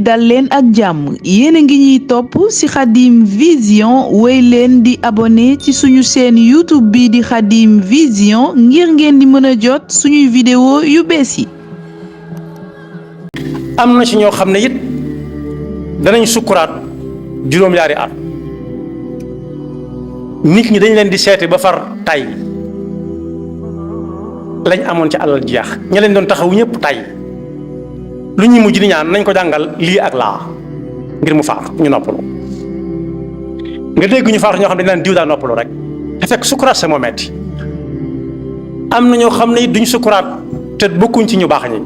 dal leen ak jàmm yéen a ngi ñuy topp ci Khadim Vision wéy leen di abonné ci suñu chaîne YouTube bi di Khadim Vision ngir ngeen di mën a jot suñuy vidéo yu bees yi. am na ci ñoo xam ne it danañ sukkuraat juróom-ñaari at nit ñi dañ leen di seeti ba far tay lañ amoon ci alal jeex ña leen doon taxaw ñëpp tay lu ñuy mujj di ñaan nañ ko jàngal lii ak laa ngir mu faatu ñu noppalu nga dégg ñu faatu ñoo xam ne dañ naan diw daa noppalu rek te fekk sukkuraat sa moo metti am na ñoo xam ne it duñ sukkuraat te bokkuñ ci ñu baax ñi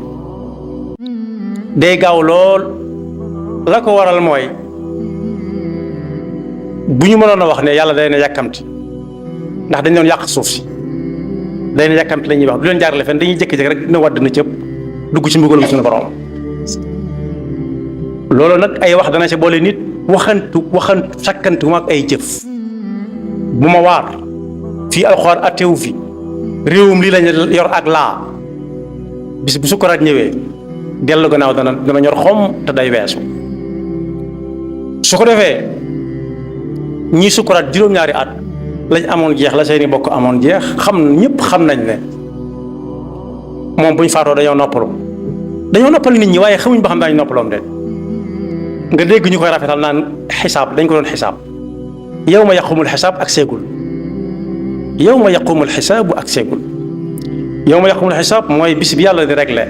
day gaaw lool la ko waral mooy bu ñu mënoon a wax ne yàlla day na yàkkamti ndax dañ doon yàq suuf si day na yàkkamti la ñuy wax du leen jaarale fen dañuy jékki-jékki rek dina wadd na cëpp dugg ci mbugalum suñu borom loolu nag ay wax dana ci boole nit waxantu sakkantu ak ay jëf bu ma waar fii alxuraan attewu fi réewum lii lañ yor ak laa bis bu sukkuraat ñëwee dellu gannaaw dana ñor xom te day weesu su ko defee ñii sukkuraat juróom-ñaari at lañ amoon jeex la seeni bokk amoon jeex ñëpp xam nañ ne moom buñ faatoo dañoo noppal nit ñi waaye xamuñ ba xam daañu noppaloom de nga dégg ñu koy rafetal naan xisaab dañ ko doon xisaab yow ma yaqumul xisaab ak seegul yow ma yaqumul xisaabu ak seegul yow ma yaqumul xisaab mooy bis bi yàlla di réglé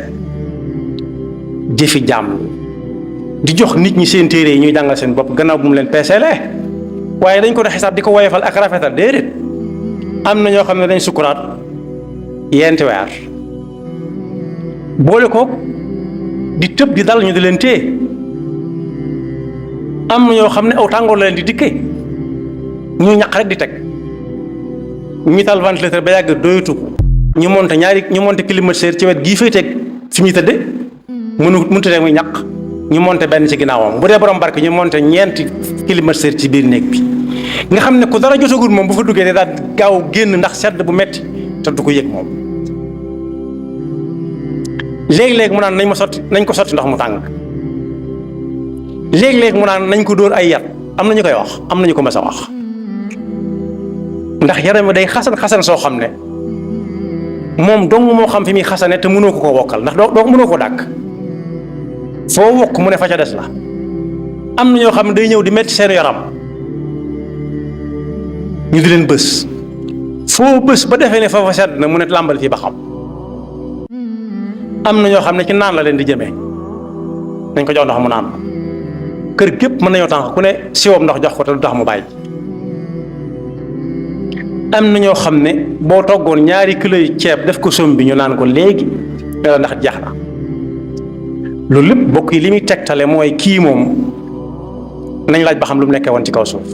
jëfi jàmm di jox nit ñi seen téere yi ñuy jàngal seen bopp gannaaw bu mu leen peeselee waaye dañ ko doon xisaab di ko woyefal ak rafetal déedéet am na ñoo xam ne dañ sukkuraat yenti weer boole ko di tëb di dal ñu di leen téye am na ñoo xam ne aw tàngoor la leen di dikkee ñu ñaq rek di teg ñu tal ventilateur ba yàgg doyatu ko ñu monté climatiseur ci wet gii fay teg fi ñuy tëdde mënut teg muy ñaq ñu monté benn ci ginnaawam bu dee borom barke ñu monté ñeenti climatiseur ci biir néeg bi nga xam ne ku dara jotagul moom bu fa duggee daal gaaw génn ndax sedd bu metti te du ko yëg moom léeg-léeg mu naan nañ ko sotti ndox mu tàng léeg-léeg mu naan nañ ko dóor ay yat am na ñu koy wax am na ñu ko mas a wax ndax yaram day xasan soo xam ne moom dong moo xam fi muy xasane te mënoo ko wokkal ndax doo mënoo ko dàkk foo wokk mu ne fa ca des la am na ñoo xam ne day ñëw di metti seen yaram ñu di leen bës foo bës ba defee ne fa sedd na mu ne làmbal fii ba xam am na ñoo xam ne ci naan la leen di jëmee nañ ko jox ndox mu naan kër gépp mën nañoo tànk ku ne siwoom ndox jox ko te du tax mu bàyyi am na ñoo xam ne boo toggoon 2 kilo yi ceeb def ko som bi ñu naan ko léegi la ndax jeex na loolu lépp bokk yi li muy tegtale mooy kii moom nañ laaj ba xam lu mu nekkee woon ci kaw suuf